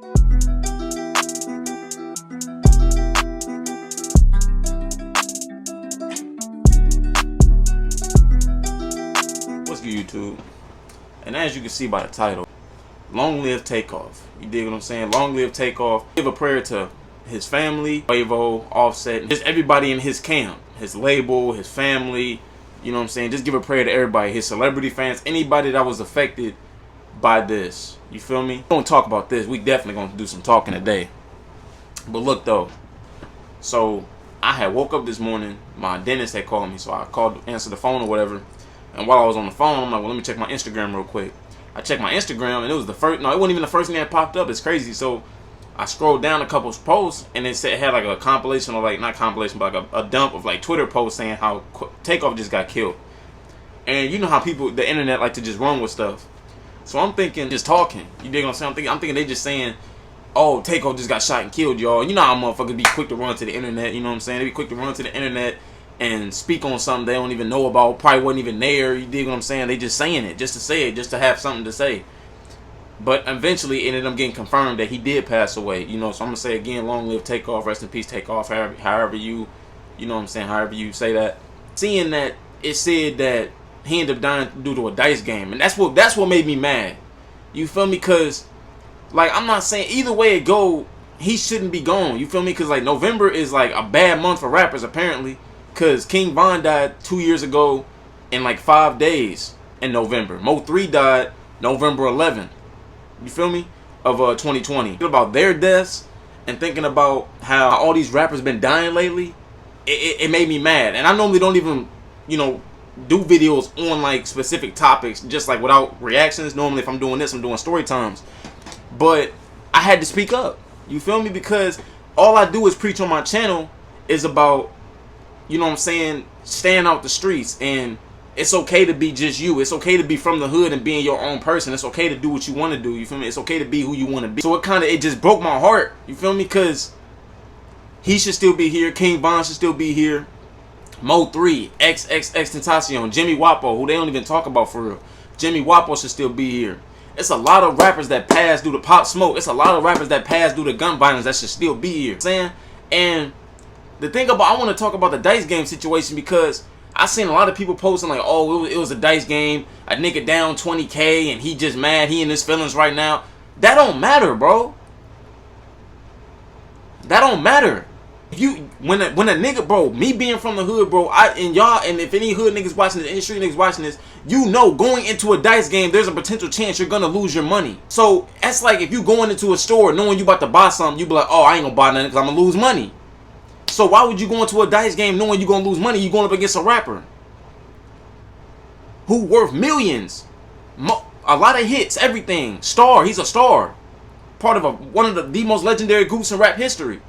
What's good, YouTube? And as you can see by the title, long live Takeoff. You dig what I'm saying? Long live Takeoff. Give a prayer to his family, Quavo, Offsett, just everybody in his camp, his label, his family. You know what I'm saying? Just give a prayer to everybody, his celebrity fans, anybody that was affected by this. You feel me? We're gonna talk about this. We definitely gonna do some talking today. But look though, so I had woke up this morning. My dentist had called me, so I answered the phone or whatever. And while I was on the phone, I'm like, well, let me check my Instagram real quick. I checked my Instagram, and it was the first. No, it wasn't even the first thing that popped up. It's crazy. So I scrolled down a couple posts, and it had like a compilation, or like not compilation, but like a dump of like Twitter posts saying how Takeoff just got killed. And you know how people, the internet, like to just run with stuff. So I'm thinking, just talking. You dig what I'm saying? I'm thinking they just saying, oh, Takeoff just got shot and killed, y'all. You know how motherfuckers be quick to run to the internet. You know what I'm saying? They be quick to run to the internet and speak on something they don't even know about, probably wasn't even there. You dig what I'm saying? They just saying it just to say it, just to have something to say. But eventually it ended up getting confirmed that he did pass away. You know, so I'm gonna say again, long live Takeoff, rest in peace Takeoff, however you know what I'm saying, however you say that. Seeing that it said that he ended up dying due to a dice game, and that's what made me mad. You feel me? Cause like, I'm not saying either way it go, he shouldn't be gone. You feel me? Cause like November is like a bad month for rappers apparently. Cause King Von died 2 years ago in like 5 days in November. Mo 3 died November 11th. You feel me? Of 2020. Thinking about their deaths and thinking about how all these rappers been dying lately, it made me mad. And I normally don't even, you know, do videos on like specific topics, just like without reactions. Normally if I'm doing this, I'm doing story times. But I had to speak up. You feel me? Because all I do is preach on my channel is about, you know what I'm saying, staying out the streets. And it's okay to be just you. It's okay to be from the hood and being your own person. It's okay to do what you want to do. You feel me? It's okay to be who you want to be. So it just broke my heart. You feel me? Because he should still be here. King Von should still be here. Mo 3, XXXTentacion, Jimmy Wapo, who they don't even talk about for real. Jimmy Wapo should still be here. It's a lot of rappers that passed due to Pop Smoke. It's a lot of rappers that passed due to gun violence that should still be here. Saying, and the thing about, I want to talk about the dice game situation because I seen a lot of people posting like, oh, it was a dice game, a nigga down 20K and he just mad, he in his feelings right now. That don't matter, bro. That don't matter. When a nigga, bro, me being from the hood, bro, and if any hood niggas watching this, any street niggas watching this, you know, going into a dice game, there's a potential chance you're gonna lose your money. So that's like if you going into a store knowing you about to buy something, you be like, oh, I ain't gonna buy nothing because I'm gonna lose money. So why would you go into a dice game knowing you're gonna lose money? You going up against a rapper who worth millions, a lot of hits, everything, star. He's a star, part of one of the most legendary groups in rap history.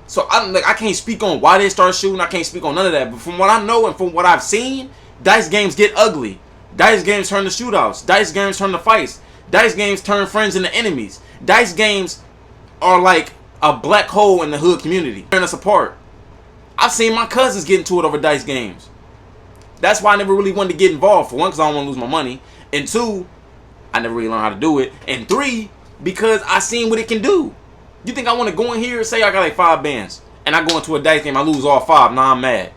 So I can't speak on why they start shooting. I can't speak on none of that. But from what I know and from what I've seen, dice games get ugly. Dice games turn to shootouts. Dice games turn to fights. Dice games turn friends into enemies. Dice games are like a black hole in the hood community, tearing us apart. I've seen my cousins get into it over dice games. That's why I never really wanted to get involved. For one, because I don't want to lose my money. And two, I never really learned how to do it. And three, because I seen what it can do. You think I want to go in here, say I got like 5 bands, and I go into a dice game, I lose all 5, nah, I'm mad.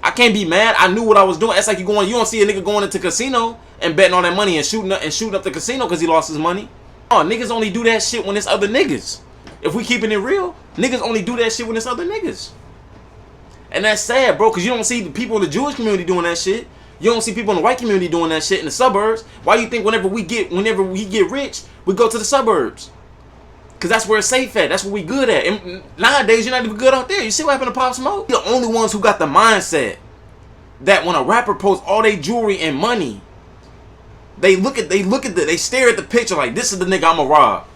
I can't be mad. I knew what I was doing. It's like you don't see a nigga going into casino and betting all that money and shooting up the casino because he lost his money. Oh, niggas only do that shit when it's other niggas. If we keeping it real, niggas only do that shit when it's other niggas. And that's sad, bro, because you don't see the people in the Jewish community doing that shit. You don't see people in the white community doing that shit in the suburbs. Why you think whenever we get rich, we go to the suburbs? Because that's where it's safe at. That's what we good at. And nowadays, you're not even good out there. You see what happened to Pop Smoke? You're the only ones who got the mindset that when a rapper posts all their jewelry and money, they stare at the picture like, this is the nigga I'ma rob.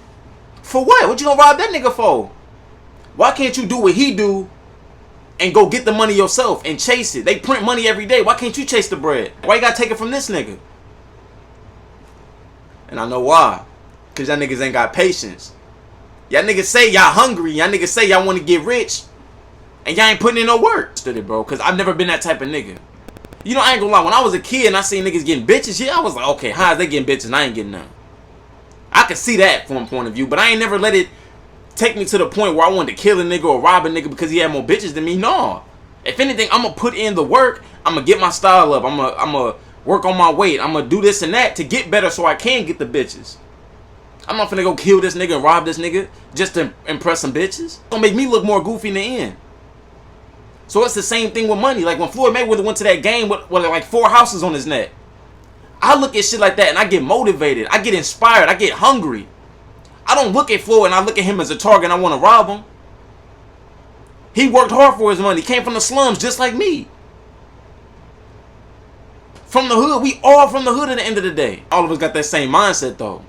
For what? What you gonna rob that nigga for? Why can't you do what he do and go get the money yourself and chase it? They print money every day. Why can't you chase the bread? Why you gotta take it from this nigga? And I know why. Because y'all niggas ain't got patience. Y'all niggas say y'all hungry. Y'all niggas say y'all want to get rich. And y'all ain't putting in no work. Stood it, bro. Because I've never been that type of nigga. You know, I ain't gonna lie. When I was a kid and I seen niggas getting bitches, yeah, I was like, okay, how is they getting bitches and I ain't getting none? I could see that from a point of view, but I ain't never let it take me to the point where I wanted to kill a nigga or rob a nigga because he had more bitches than me. No. If anything, I'm gonna put in the work. I'm gonna get my style up. I'm gonna work on my weight. I'm gonna do this and that to get better so I can get the bitches. I'm not finna go kill this nigga and rob this nigga just to impress some bitches. It's gonna make me look more goofy in the end. So it's the same thing with money. Like when Floyd Mayweather went to that game with like 4 houses on his neck. I look at shit like that and I get motivated. I get inspired. I get hungry. I don't look at Floyd and I look at him as a target and I want to rob him. He worked hard for his money. He came from the slums just like me. From the hood. We all from the hood at the end of the day. All of us got that same mindset though.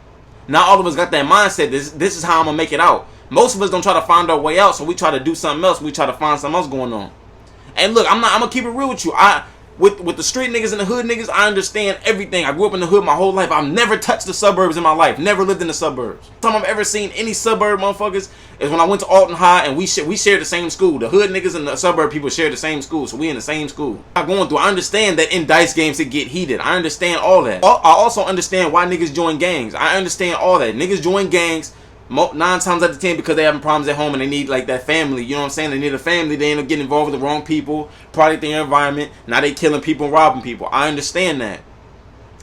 Not all of us got that mindset. This is how I'm going to make it out. Most of us don't try to find our way out, so we try to do something else. We try to find something else going on. And look, I'm going to keep it real with you. With the street niggas and the hood niggas, I understand everything. I grew up in the hood my whole life. I've never touched the suburbs in my life. Never lived in the suburbs. The time I've ever seen any suburb motherfuckers is when I went to Alton High and we shared the same school. The hood niggas and the suburb people share the same school, so we in the same school. I'm going through. I understand that in dice games it get heated. I understand all that. I also understand why niggas join gangs. I understand all that. Niggas join gangs 9 times out of 10 because they having problems at home and they need like that family. You know what I'm saying? They need a family. They end up getting involved with the wrong people, product their environment. Now they killing people and robbing people. I understand that.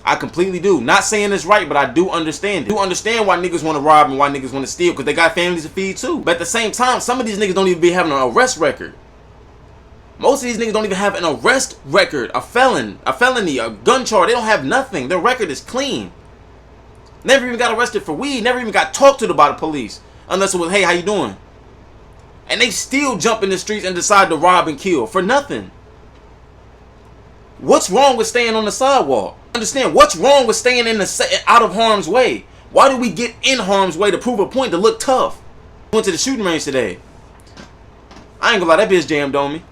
I completely do. Not saying it's right, but I do understand it. I do understand why niggas want to rob and why niggas want to steal because they got families to feed too. But at the same time, some of these niggas don't even be having an arrest record. Most of these niggas don't even have an arrest record, a felony, a gun charge. They don't have nothing. Their record is clean. Never even got arrested for weed. Never even got talked to by the police. Unless it was, hey, how you doing? And they still jump in the streets and decide to rob and kill for nothing. What's wrong with staying on the sidewalk? Understand, what's wrong with staying out of harm's way? Why do we get in harm's way to prove a point, to look tough? Went to the shooting range today. I ain't gonna lie, that bitch jammed on me.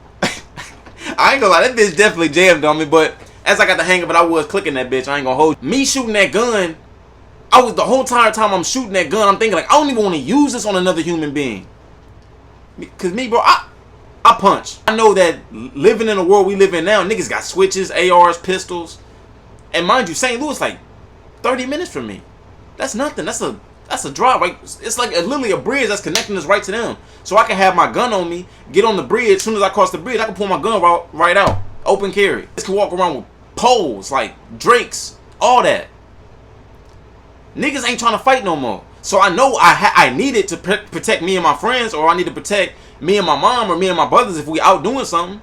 I ain't gonna lie, that bitch definitely jammed on me. But as I got the hang of it, I was clicking that bitch. I ain't gonna hold you. Me shooting that gun, the whole entire time I'm shooting that gun, I'm thinking like, I don't even want to use this on another human being. Because me, bro, I punch. I know that living in the world we live in now, niggas got switches, ARs, pistols. And mind you, St. Louis like 30 minutes from me. That's nothing. That's a drive. Right? It's like literally a bridge that's connecting us right to them. So I can have my gun on me, get on the bridge. As soon as I cross the bridge, I can pull my gun right out. Open carry. Just can walk around with poles, like drakes, all that. Niggas ain't trying to fight no more. So I know I need it to protect me and my friends, or I need to protect me and my mom or me and my brothers if we out doing something.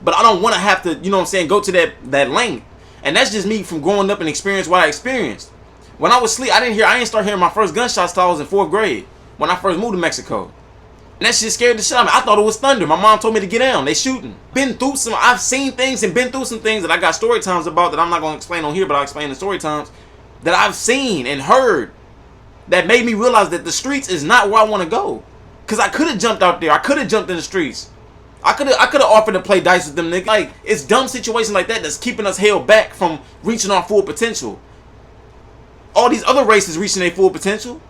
But I don't want to have to, you know what I'm saying, go to that length. And that's just me from growing up and experiencing what I experienced. When I was asleep, I didn't start hearing my first gunshots till I was in 4th grade. When I first moved to Mexico. And that shit scared the shit out of me. I thought it was thunder. My mom told me to get down. They shooting. I've seen things and been through some things that I got story times about that I'm not going to explain on here, but I'll explain in story times. That I've seen and heard that made me realize that the streets is not where I want to go. Because I could have jumped out there. I could have jumped in the streets. I could have offered to play dice with them niggas. Like, it's dumb situations like that that's keeping us held back from reaching our full potential. All these other races reaching their full potential.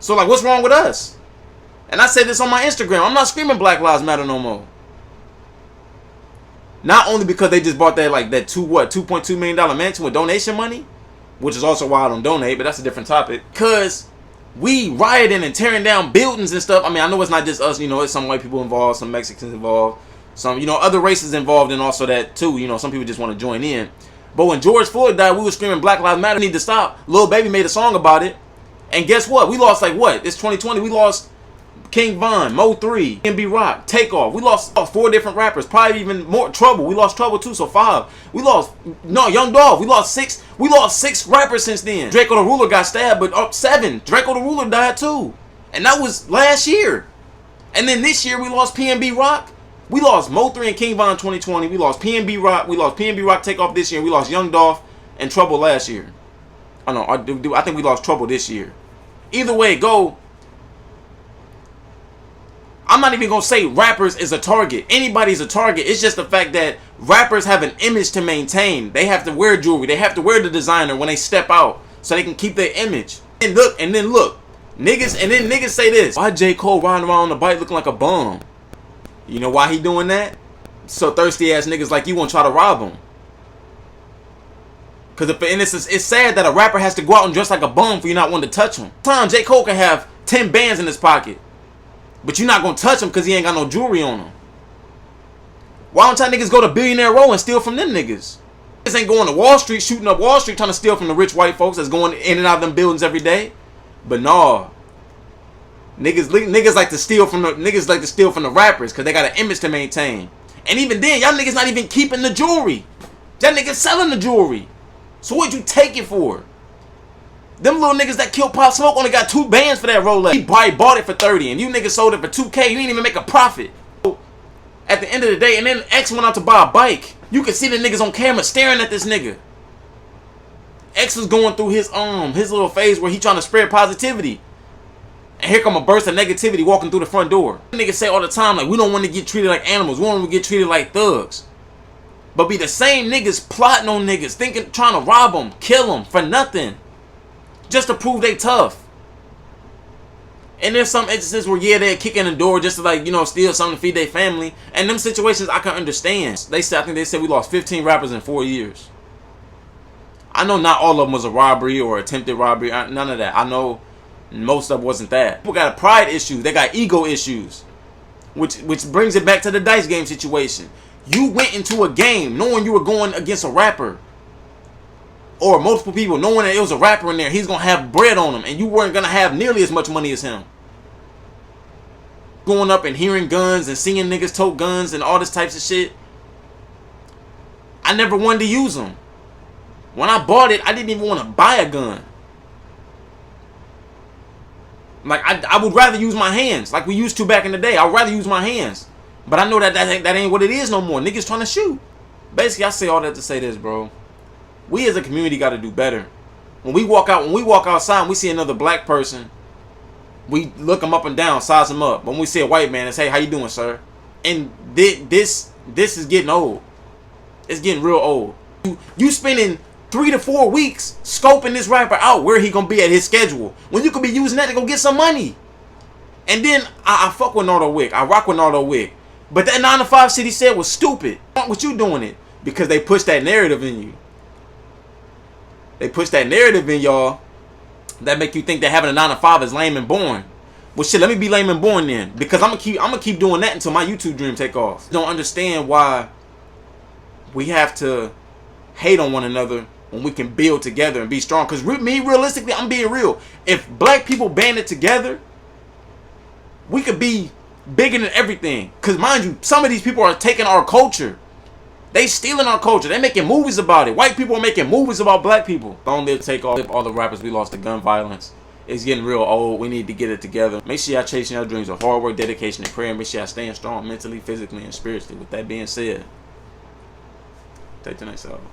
So, like, what's wrong with us? And I said this on my Instagram. I'm not screaming Black Lives Matter no more. Not only because they just bought that, like, that $2.2 million mansion with donation money. Which is also why I don't donate, but that's a different topic. Because we rioting and tearing down buildings and stuff. I mean, I know it's not just us, you know, it's some white people involved, some Mexicans involved, some, you know, other races involved, and also that too. You know, some people just want to join in. But when George Floyd died, we were screaming Black Lives Matter need to stop. Lil Baby made a song about it. And guess what? We lost like what? It's 2020. We lost King Von, Mo3, MB Rock, Takeoff. We lost 4 different rappers. Probably even more. Trouble. We lost Trouble too, so 5. We lost, no, Young Dolph. We lost 6. We lost 6 rappers since then. Draco the Ruler got stabbed, but 7. Draco the Ruler died too. And that was last year. And then this year we lost PNB Rock. We lost Mo3 and King Von 2020. We lost PNB Rock. We lost PNB Rock Takeoff this year. We lost Young Dolph and Trouble last year. Oh no, I think we lost Trouble this year. Either way it go, I'm not even going to say rappers is a target. Anybody's a target. It's just the fact that rappers have an image to maintain. They have to wear jewelry. They have to wear the designer when they step out so they can keep their image. And then look. Niggas say this. Why J. Cole riding around on the bike looking like a bum? You know why he doing that? So thirsty ass niggas like you want to try to rob him. Because it's sad that a rapper has to go out and dress like a bum for you not wanting to touch him. Sometimes J. Cole can have 10 bands in his pocket, but you're not going to touch him because he ain't got no jewelry on him. Why don't y'all niggas go to Billionaire Row and steal from them niggas? Niggas ain't going to Wall Street, shooting up Wall Street, trying to steal from the rich white folks that's going in and out of them buildings every day. But nah. Niggas like to steal from the rappers because they got an image to maintain. And even then, y'all niggas not even keeping the jewelry. Y'all niggas selling the jewelry. So what'd you take it for? Them little niggas that killed Pop Smoke only got 2 bands for that Rolex. He probably bought it for 30 and you niggas sold it for 2K. You didn't even make a profit. At the end of the day, and then X went out to buy a bike. You can see the niggas on camera staring at this nigga. X was going through his little phase where he trying to spread positivity. And here come a burst of negativity walking through the front door. Niggas say all the time, like, we don't want to get treated like animals. We want to get treated like thugs. But be the same niggas plotting on niggas, trying to rob them, kill them for nothing. Just to prove they tough. And there's some instances where, yeah, they're kicking the door just to, like, you know, steal something to feed their family. And them situations I can understand. I think they said we lost 15 rappers in 4 years. I know not all of them was a robbery or attempted robbery. None of that. I know most of it wasn't that. People got pride issues. They got ego issues. Which brings it back to the dice game situation. You went into a game knowing you were going against a rapper. Or multiple people knowing that it was a rapper in there. He's going to have bread on him. And you weren't going to have nearly as much money as him. Going up and hearing guns and seeing niggas tote guns and all this types of shit. I never wanted to use them. When I bought it, I didn't even want to buy a gun. Like, I would rather use my hands like we used to back in the day. I'd rather use my hands. But I know that ain't what it is no more. Niggas trying to shoot. Basically, I say all that to say this, bro. We as a community got to do better. When we walk outside and we see another black person, we look them up and down, size them up. When we see a white man and say, how you doing, sir? And this is getting old. It's getting real old. You spending 3 to 4 weeks scoping this rapper out where he gonna be at his schedule when you could be using that to go get some money. And then I fuck with Nardo Wick. I rock with Nardo Wick. But that 9 to 5 shit he said was stupid. What you doing it? Because they pushed that narrative in you. They push that narrative in y'all that make you think that having a 9 to 5 is lame and boring. Well, shit, let me be lame and boring then, because I'm gonna keep doing that until my YouTube dream take off. Don't understand why we have to hate on one another when we can build together and be strong. Because realistically, I'm being real. If black people banded together, we could be bigger than everything. Because mind you, some of these people are taking our culture. They stealing our culture. They making movies about it. White people are making movies about black people. Long live Takeoff. All the rappers we lost to gun violence. It's getting real old. We need to get it together. Make sure y'all chasing your dreams with hard work, dedication, and prayer. Make sure y'all staying strong mentally, physically, and spiritually. With that being said, take the next album.